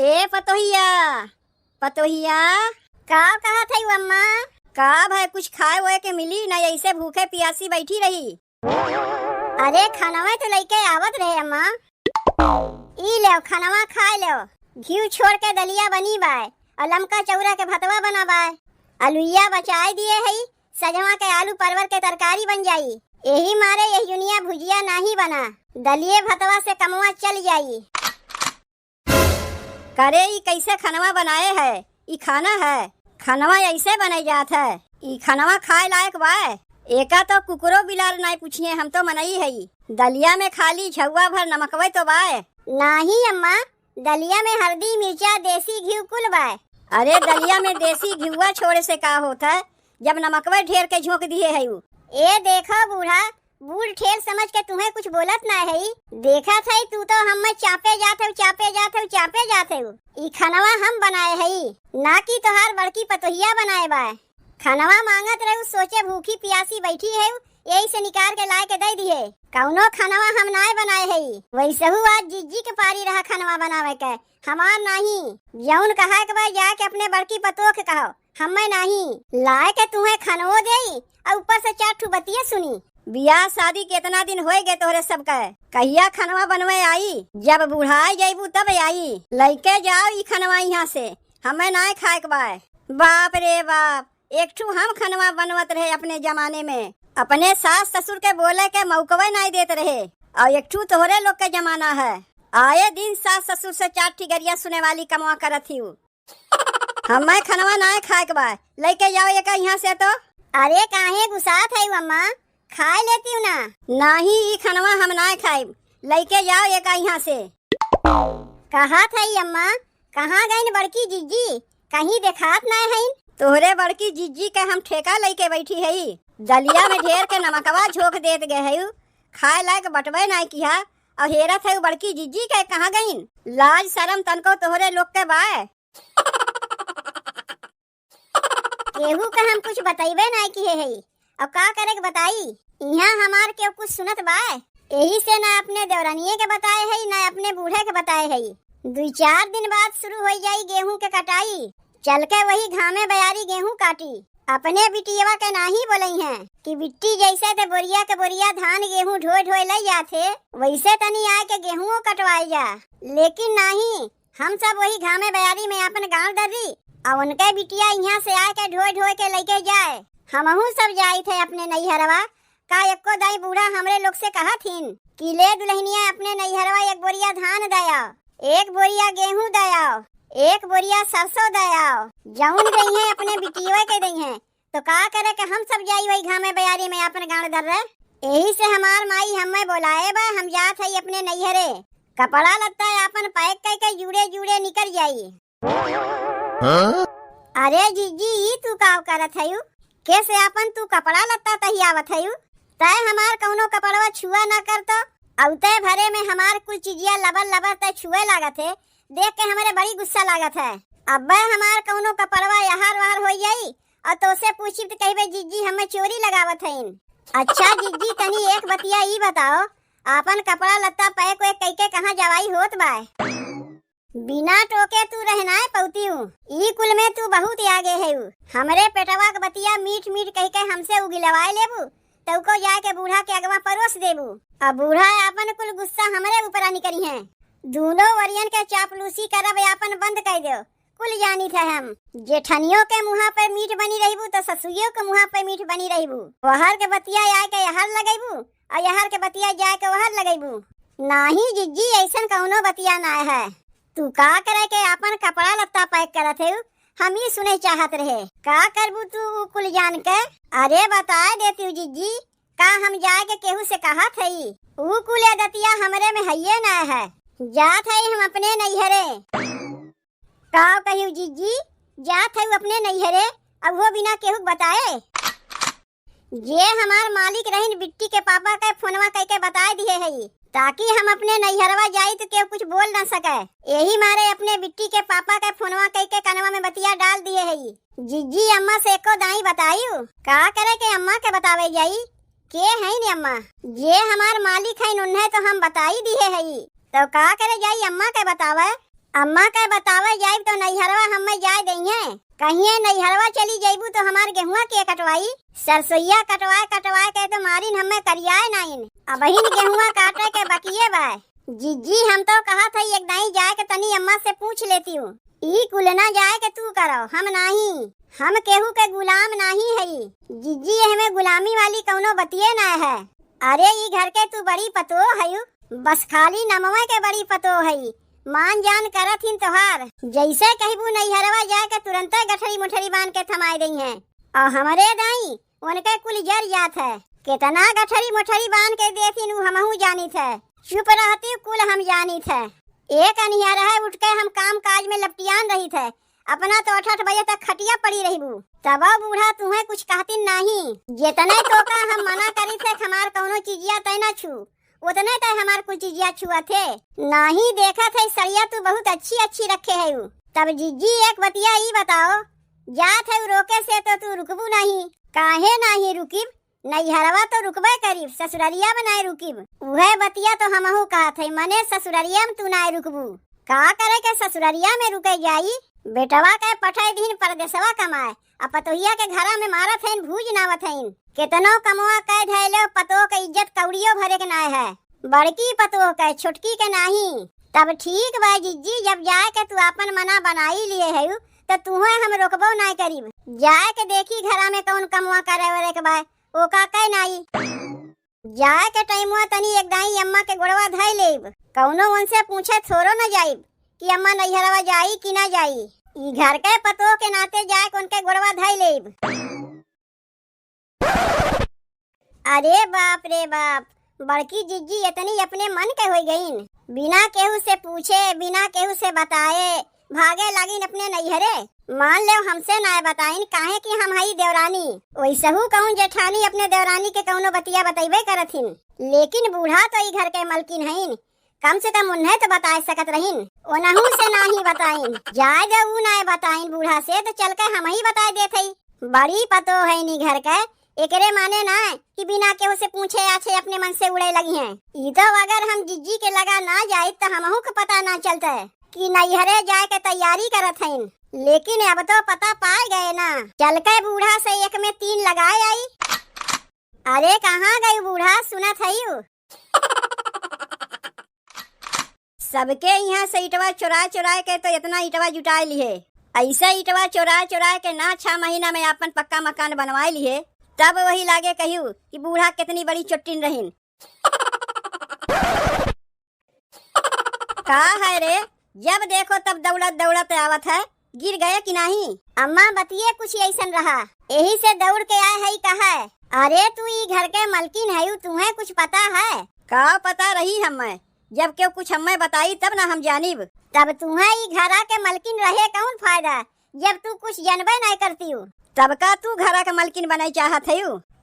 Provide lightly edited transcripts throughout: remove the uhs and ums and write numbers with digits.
ए पतोहिया, पतोहिया का कहा था अम्मा? का भाई कुछ खाए हुए के मिली ना, ऐसे भूखे प्यासी बैठी रही। अरे खानवा तो लेके आवत रहे अम्मा। ई ले खानवा खाए लो। घी छोड़ के दलिया बनी बाय और लमका चौरा के भतवा बना बाय। आलूया बचाए दिए है, सजवा के आलू परवर के तरकारी बन जाई। यही मारे यही दुनिया भुजिया नहीं बना, दलिए भतवा से कमवा चल जाई। करे ई कैसे खानवा बनाए है? ई खाना है, खानवा ऐसे बने जात है। ई खानवा खाए लायक बाय। एका तो कुकरो बिलार नहीं पूछिए, हम तो मनई है। दलिया में खाली झुआ भर नमकवे तो बाय। नहीं अम्मा, दलिया में हल्दी मिर्चा देसी घी कुल बाय। अरे दलिया में देसी घिवा छोड़े से का होता है जब नमकवे ढेर के झोंक दिए है। ए देखो बूढ़ा, बूढ़ ठेल समझ के तुम्हें कुछ बोलत ना है। देखा था तू तो हम चापे जाते हो। ई खानवा हम बनाए है, ना कि तोहार बड़की पतोहिया बनाए बाय। खानवा मांगत रहू, सोचे भूखी प्यासी बैठी है, यही से निकाल के लाए के दे दिए। कौनो खानवा हम नाय बनाए है। वैसे आज जिज्जी के पारी रहा खानवा बनावे के, हमार नहीं। जौन कहा के भाई जाके अपने बड़की पतोह के कहो, हमें नहीं लाए के तुम्हें खानवो दे और ऊपर से 4 ठू बतिया सुनी। बियाह शादी कितना दिन होए गए तोहरे सब का? कहिया खानवा बनवे आई? जब बुढ़ाई जाइबू तब आई। लेके जाओ ई खानवा यहाँ से, हमें ना खाए के बाय। बाप रे बाप, एक ठू हम खानवा बनवत रहे अपने जमाने में। अपने सास ससुर के बोले के मौकवे नहीं देते रहे, और एक ठू तोहरे लोग के जमाना है। आए दिन सास ससुर से 4 ठिगरिया सुने वाली कमवा करत थी। हमें खानवा ना खाए के बाय, लेके जाओ एक यहाँ से। तो अरे काहे गुस्सात है अम्मा, खाए लेती हूँ ना। नहीं ई खानवा हम ना खाए, लेके जाओ एक यहाँ से। कहा था अम्मा, कहाँ गई बड़की जिज्जी? कहीं देखात ना है। तोहरे बड़की जिज्जी के हम ठेका लेके बैठी है। दलिया में ढेर के नमकवा झोंक देत गए है, खाए लायक बटवे ना किया। और हेरत है बड़की जिज्जी के कहाँ गई? लाज शरम तनको तोहरे लोग के बाय। केहू का हम कुछ बताइबे ना किए है, अब का करे के बताई? यहाँ हमार के कुछ सुनत बाय। यही से ना अपने देवरानिये के बताए है, ना अपने बूढ़े के बताए है। 2-4 दिन बाद शुरू हो जाई गेहूं के कटाई। चल के वही घामे बयारी गेहूं काटी। अपने बिटियावा के नाही बोलई है कि बिट्टी जैसे ते बोरिया के बोरिया धान गेहूं ढोए ढोए ले जाते, वैसे तनी आए के गेहूं कटवाई जा। लेकिन नहीं, हम सब वही घामे बयारी में अपन गाँव दर्री और उनके बिटिया यहाँ से आए के ढोए ढोए के लेके जाए। हमहू सब जाई थे अपने नैहरवा। का एको दाई बूढ़ा हमरे लोग से कहा थीन कि ले दुल्हनिया अपने नैहरवा 1 बोरिया धान दया, 1 बोरिया गेहूं दया, 1 बोरिया सरसों दया। जौन गई है अपने बिटिया के गई है, तो का करे के हम सब जाई वही घामे बयारी में अपन गाँव दर रहे। यही से हमार माई हमें बोलाए बा, हम जात है अपने नैहरे। कपड़ा लत्ता अपन पैक करके जुड़े जुड़े निकल जाई। अरे जीजी तू का करत है? कैसे अपन तू कपड़ा लत्ता तहियावत है? तय हमार कौनो कपड़वा छुआ ना करतो, औते भरे में हमार कुल चीजिया लबर तय छुए लागत है। देख के हमारे बड़ी गुस्सा लागत है। अब हमार कौनो कपड़वा यहार वहार हो जाई और तो से पूछी तो कहबे जीजी हमें चोरी लगावत है। अच्छा जीजी तनी एक बतिया ई बताओ, अपन कपड़ा लत्ता पैक वैक कई के कहाँ जवाई होत बाय? बिना टोके तू रहना है पौती हूँ। ई कुल में तू बहुत आगे है। हमरे पेटवा के बतिया मीठ मीठ कह के हमसे उगिलवाए लेबू, तो को जाके बूढ़ा के अगवा परोस देबू। अब बूढ़ा अपन कुल गुस्सा हमरे ऊपर निकली है। दोनों वरियन के चापलूसी करब अपन बंद कर दो। कुल जानी थे हम, जेठनियों के मुँह पे मीठ बनी रहीबू तो ससुइयों के मुँह पे मीठ बनी रहीबू। वहर के बतिया आए के यहर लगेबू और यहर के बतिया जाए के वहर लगेबू। नाही जिज्जी ऐसा कौनो बतिया ना है। तू का करे के अपन कपड़ा लत्ता पैक करत है, हम ही सुने चाहत रहे। का करबू तू कुल जान के? अरे बता देती हूँ जिज्जी, का हम जाए के केहू से कहा थी? ऊ कुल दतिया हमरे में है ना है, जात है हम अपने नैहरे। का कहू जिज्जी, जात है अपने नैहरे, अब वो बिना केहू बताए। जे हमार मालिक रहीन बिट्टी के पापा के फोनवा कह के बता दिए है, ताकि हम अपने नैहरवा जाई तो केहू कुछ बोल ना सके। यही मारे अपने बिट्टी के पापा के फोनवा कह के कनवा में बतिया डाल दिए है। जिज्जी अम्मा से एको दाई बतायू, का करे के अम्मा के बतावे जाई? के है नी अम्मा? जे हमार मालिक है उन्हें तो हम बताई दिए है, तो का करे जाई अम्मा के बतावे? अम्मा का बतावे जाए तो नैहरवा हमें जाए दइहे। कहिए नैहरवा चली जाइबू तो हमार गेहुआ के कटवाई, सरसोईया कटवाए कटवाए के तो मारिन हमें करियाए नाइन। अब गेहुआ काटे के बकिए बा। जीजी हम तो कहा था एक दाई जाए के तनी अम्मा से पूछ लेती हूँ। ई कुल ना जाए के तू करो, हम नहीं, हम केहू के गुलाम नहीं है। जीजी हमें गुलामी वाली कौनो बतिये ना है। अरे ई घर के तू बड़ी पतो है, बस खाली नमवे के बड़ी पतो है। मान जान करत हिन तोहार, जैसे कहबू नैहरवा जाए के तुरंत गठरी मुठरी बांध के थमाई दई है। और हमारे दाई उनके कुल जर जात है, कितना गठरी मुठरी बांध के देथिन हमहू जानी थे। चुप रहती कुल हम जानी थे। एक अनिया रहे उठ के हम काम काज में लपटियान रही थे, अपना तो 8-8 बजे तक खटिया पड़ी रही बू। तब बूढ़ा तुम्हें कुछ कहती नहीं, जितने तो का हम मना करी थे हमार कौनो चीजिया तय न छू, उतने तय हमार कुछ चीजिया छुआ थे नहीं। देखा थे सरिया तू बहुत अच्छी रखे है। तब जीजी एक बतिया ई बताओ, जात है रोके से तो तू रुकबू नहीं, काहे नहीं रुकीब? नैहरवा तो रुकबे करीब, ससुररिया में नहीं रुकीब। वह बतिया तो हमहू कहा थे, मने ससुररिया में तू नहीं रुकबू। का करे के ससुररिया में रुके जाई? बेटवा के पठाई दिन परदेसवा कमाए, अब पतोहिया के घरा में मारत है भूज नावत है। कितनो कमवा कह धैलो पतो के इज्जत कौड़ियो भरे के नाय है, बड़की पतो के छोटकी के नहीं। तब ठीक बा जीजी, जब जाए के तू अपन मना बनाई लिए है तो तुम्हें हम रोकबो नहीं करीब। जाए के देखी घरा में कौन कमवा करे वरे के बा, ओ का कह नहीं। जाए के टाइमवा तनी एक दाई अम्मा के गोड़वा धइ लेब, कौनो उनसे पूछे थोरो न जाइब कि अम्मा नैहरवा जाई कि ना जाई। ई घर के पतो के नाते जाए के उनके गोड़वा धइ लेब। अरे बाप रे बाप, बड़की जीजी इतनी अपने मन के हो गईन, बिना केहू से पूछे बिना केहू से बताए भागे लागिन अपने नैहरे। मान ले हमसे ना बताइन, काहे कि हम हई देवरानी, वैसहू कहूँ जेठानी अपने देवरानी के कौनो बतिया बतैबे करथिन। लेकिन बूढ़ा तो ई घर के मलकिन हईन, कम से कम उन्हें तो बता सकत रहीन, ओनहू से नहीं बताइन। जाए दे ऊ ना बताइन बूढ़ा से तो चल के हम ही बता देते। बड़ी पतो है नी घर के, एकरे माने ना कि बिना केहू से पूछे आछे अपने मन से उड़े लगी हैं। ई तो अगर हम जीजी के लगा ना जाए तो हमहू को पता ना चलता कि नैहरे जाए के तैयारी करत हईन। लेकिन अब तो पता पाए गए ना, चल के बूढ़ा से 1 में 3 लगाए आई। अरे कहाँ गई बूढ़ा, सुनत है? सबके यहाँ से इटवा चुरा चुरा के तो इतना इटवा जुटाए लिए, ऐसा इटवा चुरा चुरा के ना 6 महीना में अपन पक्का मकान बनवाए लिए। तब वही लागे कहू कि बूढ़ा कितनी बड़ी चुट्टिन रहीन। का है रे, जब देखो तब दौड़त दौड़त आवत है, गिर गए कि नहीं? अम्मा बतिये कुछ ऐसन रहा, यही से दौड़ के आए है। कहा अरे तू ई घर के मलकिन है, तुम्हें कुछ पता है? का पता रही हमें, जब क्यों कुछ हमें बताई तब ना हम जानिब। तब तुम्हें ई घरा के मलकिन रहे कौन फायदा, जब तू कुछ जानबे नहीं करती हूँ। तब का तू घरा के मलकिन बने चाहत है?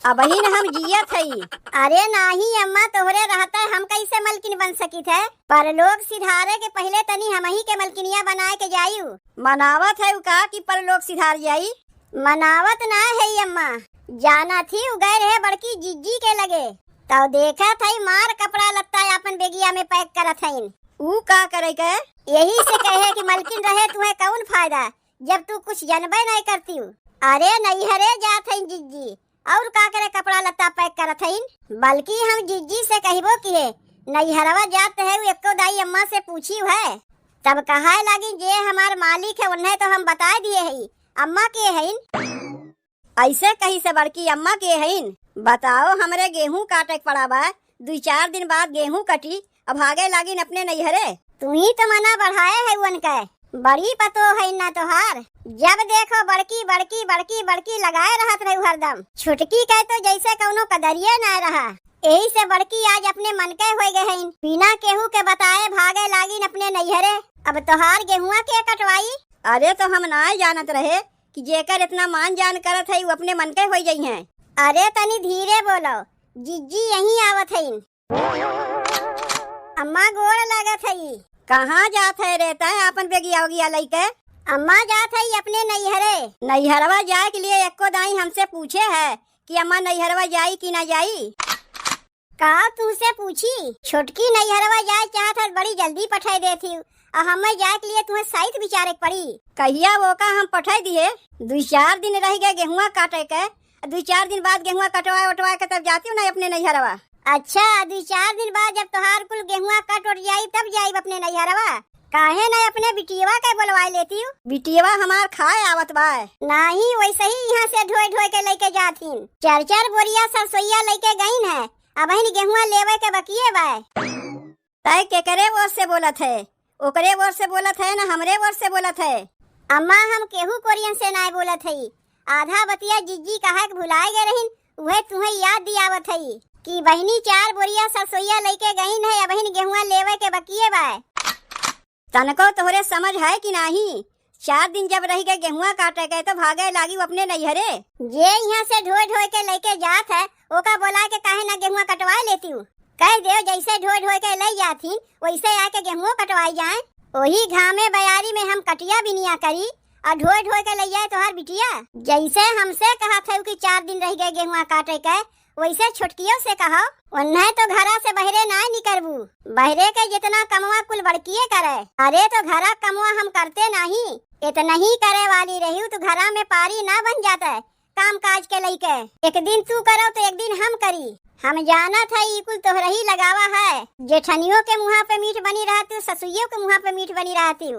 अब ही न हम जियत है। अरे नहीं अम्मा, तोहरे रहता हम कैसे मलकिन बन सकी थे? पर लोग सिधारे के पहले तनी हम ही के मलकिनिया बनाए के जायू। मनावत है का कि पर लोग सिधार जाई? मनावत ना है अम्मा, जाना थी उगैर है बड़की जीजी के लगे, तो देखा था मार कपड़ा लत्ता अपन बेगिया में पैक करत हईन। ऊ का करे के? यही से कहे कि मलकिन रहे तुम्हें कौन फायदा, जब तू कुछ जानबे नहीं करती हूँ। अरे नैहरे जात है जीजी, और का करे कपड़ा लत्ता पैक करत हईन। बल्कि हम जीजी से कहबो कि नैहरवा जात है, एको दाई अम्मा से पूछी है। तब कहा लगी जे हमार मालिक है उन्हें तो हम बता दिए है, अम्मा के हईन। ऐसे कही से बड़की अम्मा के हईन? बताओ, हमरे गेहूं काटे पड़ा बा, 2-4 दिन बाद गेहूं कटी, अब भागे लागिन अपने नैहरे। तू ही तो मना बढ़ाए है उनके, बड़ी पतो है ना तोहार। जब देखो बड़की बड़की बड़की बड़की लगाए रहत रही हरदम, छुटकी कह तो जैसे कौनो कदरिये न रहा। यही से बड़की आज अपने मन के हो गए हैं, बिना केहू के बताए भागे लागिन अपने नैहरे। अब तोहार गेहुआ के कटवाई? अरे तो हम ना जानत रहे कि जेकर इतना मान जान करत है वो अपने मन के हो गई हैं। अरे तनी धीरे बोलो, जीजी यहीं आवत है। अम्मा गोड़ लागत है। कहाँ जात है रहता है अपन बेगिया उगिया लइके? अम्मा जात है अपने नैहरे। नैहरवा जाए के लिए एको दाई हमसे पूछे है कि अम्मा नैहरवा जाई कि ना जाई? का तुमसे पूछी? छोटकी नैहरवा जाए चाहत है, बड़ी जल्दी पठाई देती हूँ, और हमें जाए के लिए तुम्हें साइट विचारे के पड़ी। कहिया वो का हम पठाई दिए, 2-4 दिन रह गए गेहुआ काटे के, 2-4 दिन बाद गेहुआ कटवाए के तब जाती हूँ ना अपने नैहरवा। अच्छा 2-4 दिन बाद जब तोहार कुल गेहुआ कट उठ जाई तब जाई अपने नैहरवा। काहे ना अपने बिटियवा के बुलवा लेती हूँ, बिटियवा हमार खाए आवत बा। नहीं वैसे ही यहाँ से ढोए के लेके जातीन। 4-4 बोरिया सरसोईया लेके गईन है, अब गेहुआ लेवे के बकिए बा। तय केकरे ओर से बोलत है, ओकरे ओर से बोलत है ना हमरे ओर से बोलत है। अम्मा हम केहू कोरियन से ना बोलत है, आधा बतिया जिज्जी कहा के भुलाए गए रहीन, उहे तुम्हें याद दियावत है कि बहनी 4 बोरिया सरसोईया लेके गईन है, अब गेहुआ लेवे के बकिए बा। तनको तोहरे समझ है कि नहीं, 4 दिन जब रह गए गेहुआ काटे गए तो भागे लागी अपने नैहरे। जे यहाँ से ढोए के लेके जात है ओका बोला के काहे ना गेहुआ कटवा लेती हूँ। कह दे जैसे ढोए के ले जाती वैसे आके गेहुआ कटवाई जाए। वही घामे बयारी में हम कटिया बिनिया करी और ढोए के ले जाए तोहार बिटिया। जैसे हमसे कहा था कि 4 दिन रह गए गेहुआ काटे के, वैसे छोटकियों से कहा उन्हें तो घरा से बहरे ना निकलबू, बहरे के जितना कमवा कुल बड़किए करे। अरे तो घरा कमवा हम करते नहीं, इतना ही करे वाली रही तो घरा में पारी ना बन जाता है काम काज के लेके। एक दिन तू करो तो एक दिन हम करी। हम जाना था ये कुल तोहरा ही लगावा है, जेठनियों के मुँह पे मीठ बनी रहती, ससुइयों के मुँह पे मीठ बनी रहती।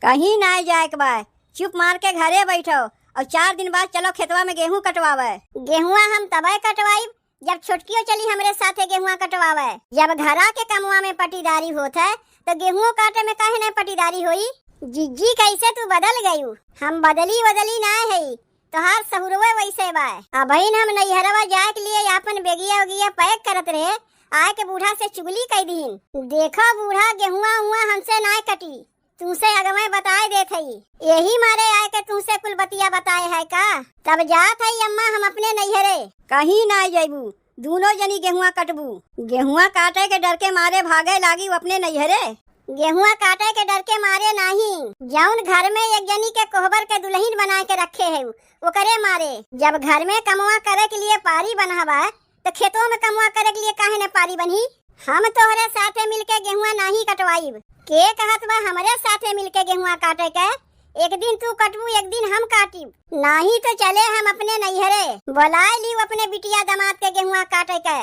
कहीं ना जाए के बा, चुप मार के घरे बैठो और 4 दिन बाद चलो खेतवा में गेहूँ कटवावे। गेहुआ हम तबे कटवाई जब छोटकियों चली हमरे साथे गेहुआ कटवावे। जब घरा के कमुआ में पटीदारी होता है तो गेहूं काटे में काहे न पटीदारी होई। जिज्जी कैसे तू बदल गई, हम बदली ना है, तोहार सहुरवे वैसे बा। अब हम नैहरवा जाए के लिए अपन बेगिया उगिया पैक करत रहे, आए के बूढ़ा से चुगली कई दीन। देखो बूढ़ा गेहुआ हुआ हमसे ना कटी, तुमसे अगमे बताए देत हई, यही मारे आए के तुमसे कुल बतिया बताए है का। तब जात हई अम्मा हम अपने नैहरे। कहीं ना जाइबू, दोनों जनी गेहुआ कटबू। गेहुआ काटे के डर के मारे भागे लागी अपने नैहरे। गेहुआ काटे के डर के मारे नहीं, जौन घर में एक जनी के कोहबर के दुल्हन बना के रखे है वो करे मारे। जब घर में कमवा करे के लिए पारी बनावा तो खेतों में कमवा करे के लिए काहे न पारी बनी। हम तोहरे साथे मिलके गेहुआ नहीं कटवाई, के कहत बा हमरे साथे मिलके गेहुआ काटे के। एक दिन तू कटबू एक दिन हम काटी, नहीं तो चले हम अपने नैहरे। बुलाए ली अपने बिटिया दामाद के गेहुआ काटे के।